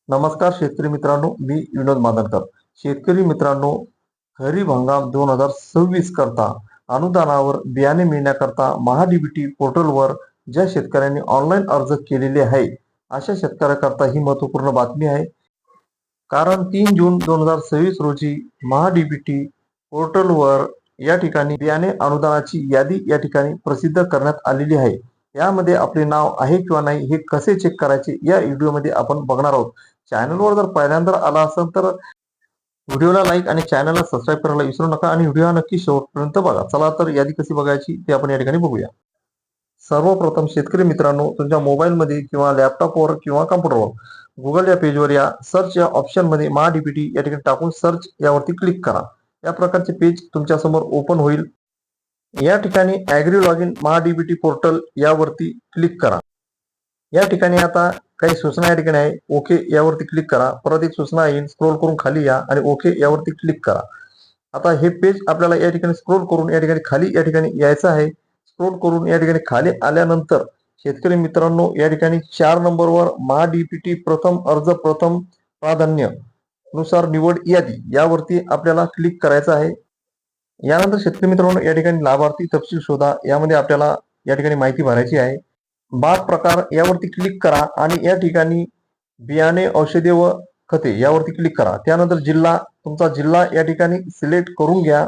नमस्कार शेतकरी मित्रांनो, मी विनोद मादनकर. शेतकरी मित्रांनो, खरीप हंगाम 2026 करता अनुदानावर बियाणे मिळण्याकरता महाडीबीटी पोर्टलवर ज्या शेतकऱ्यांनी ऑनलाईन अर्ज केलेले आहे, अशा शेतकऱ्याकरता ही महत्त्वपूर्ण बातमी आहे. कारण 3 जून 2026 रोजी महाडीबीटी पोर्टलवर या ठिकाणी बियाणे अनुदानाची यादी या ठिकाणी प्रसिद्ध करण्यात आलेली आहे. यामध्ये आपले नाव आहे किंवा नाही हे कसे चेक करायचे या व्हिडिओमध्ये आपण बघणार आहोत. चॅनलवर जर पहिल्यांदा आला असेल तर व्हिडिओला लाईक आणि चॅनलला सबस्क्राईब करायला विसरू नका आणि व्हिडिओ नक्की शेवटपर्यंत बघा. चला तर यादी कशी बघायची ते आपण या ठिकाणी बघूया. सर्वप्रथम शेतकरी मित्रांनो, तुमच्या मोबाईलमध्ये किंवा लॅपटॉपवर किंवा कॉम्प्युटरवर गुगल या पेजवर या सर्च या ऑप्शनमध्ये महाडीबीटी या ठिकाणी टाकून सर्च यावरती क्लिक करा. या प्रकारचे पेज तुमच्या समोर ओपन होईल. या ठिकाणी ॲग्री लॉगिन महाडीबीटी पोर्टल यावरती क्लिक करा. या ठिकाणी आता काही सूचना या ठिकाणी आहे. ओके यावरती क्लिक करा. परत एक सूचना येईल, स्क्रोल करून खाली या आणि ओके यावरती क्लिक करा. आता हे पेज आपल्याला या ठिकाणी स्क्रोल करून या ठिकाणी खाली या ठिकाणी यायचं आहे. स्क्रोल करून या ठिकाणी खाली आल्यानंतर शेतकरी मित्रांनो, या ठिकाणी 4 नंबरवर महाडीबीटी प्रथम अर्ज प्रथम प्राधान्य नुसार निवड यादी यावरती आपल्याला क्लिक करायचं आहे. यानंतर शेतकरी मित्रांनो, या ठिकाणी लाभार्थी तपशील शोधा यामध्ये आपल्याला या ठिकाणी माहिती भरायची आहे. बाग प्रकार यावरती क्लिक करा आणि या ठिकाणी बियाणे औषधे व खते यावरती क्लिक करा. त्यानंतर जिल्हा, तुमचा जिल्हा या ठिकाणी सिलेक्ट करून घ्या.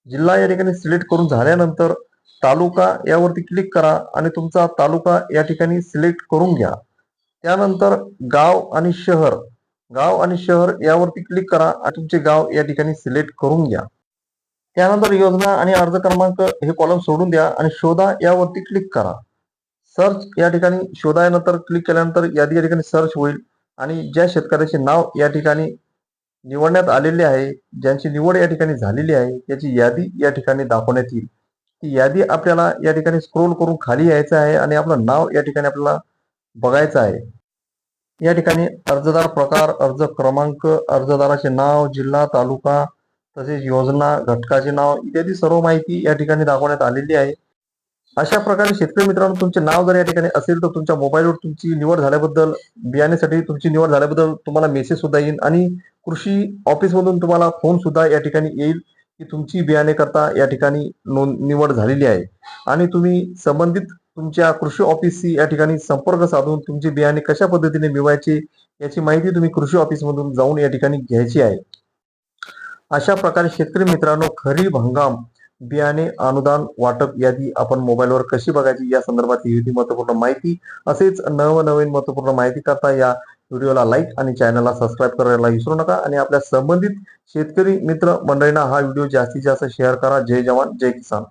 जिल्हा या ठिकाणी सिलेक्ट करून झाल्यानंतर तालुका यावरती क्लिक करा आणि तुमचा तालुका या ठिकाणी सिलेक्ट करून घ्या. त्यानंतर गाव आणि शहर यावरती क्लिक करा आणि तुमचे गाव या ठिकाणी सिलेक्ट करून घ्या. त्यानंतर योजना आणि अर्ज क्रमांक हे कॉलम सोडून द्या आणि शोधा यावरती क्लिक करा. सर्च या ठिकाणी शोधानंतर क्लिक केल्यानंतर यादी या ठिकाणी सर्च होईल आणि ज्या शेतकऱ्याचे नाव या ठिकाणी निवडण्यात आलेले आहे, ज्यांची निवड या ठिकाणी झालेली आहे, त्याची यादी या ठिकाणी दाखवण्यात येईल. ती यादी आपल्याला या ठिकाणी स्क्रोल करून खाली यायचं आहे आणि आपलं नाव या ठिकाणी आपल्याला बघायचं आहे. या ठिकाणी अर्जदार प्रकार, अर्ज क्रमांक, अर्जदाराचे नाव, जिल्हा, तालुका, तसेच योजना, घटकाचे नाव इत्यादी सर्व माहिती या ठिकाणी दाखवण्यात आलेली आहे. अशा प्रकारे शेतकरी मित्रांनो, तुमचे नाव जर या ठिकाणी असेल तर तुमच्या मोबाईलवर तुमची निवड झाल्याबद्दल, बियाण्यासाठी तुमची निवड झाल्याबद्दल तुम्हाला मेसेज सुद्धा येईल आणि कृषी ऑफिस मधून तुम्हाला फोन सुद्धा या ठिकाणी येईल की तुमची बियाणे करता या ठिकाणी निवड झालेली आहे आणि तुम्ही संबंधित तुमच्या कृषी ऑफिसशी या ठिकाणी संपर्क साधून तुमचे बियाणे कशा पद्धतीने मिळवायचे याची माहिती तुम्ही कृषी ऑफिस मधून जाऊन या ठिकाणी घ्यायची आहे. अशा प्रकारे शेतकरी मित्रांनो, खरीप हंगाम बियाणे अनुदान वाटप यादी आपण मोबाईलवर कशी बघायची या संदर्भात ही महत्त्वपूर्ण माहिती. असेच नवनवीन महत्त्वपूर्ण माहिती करता या व्हिडिओला लाईक आणि चॅनलला सबस्क्राईब करायला विसरू नका आणि आपल्या संबंधित शेतकरी मित्र मंडळींना हा व्हिडिओ जास्तीत जास्त शेअर करा. जय जवान जय किसान.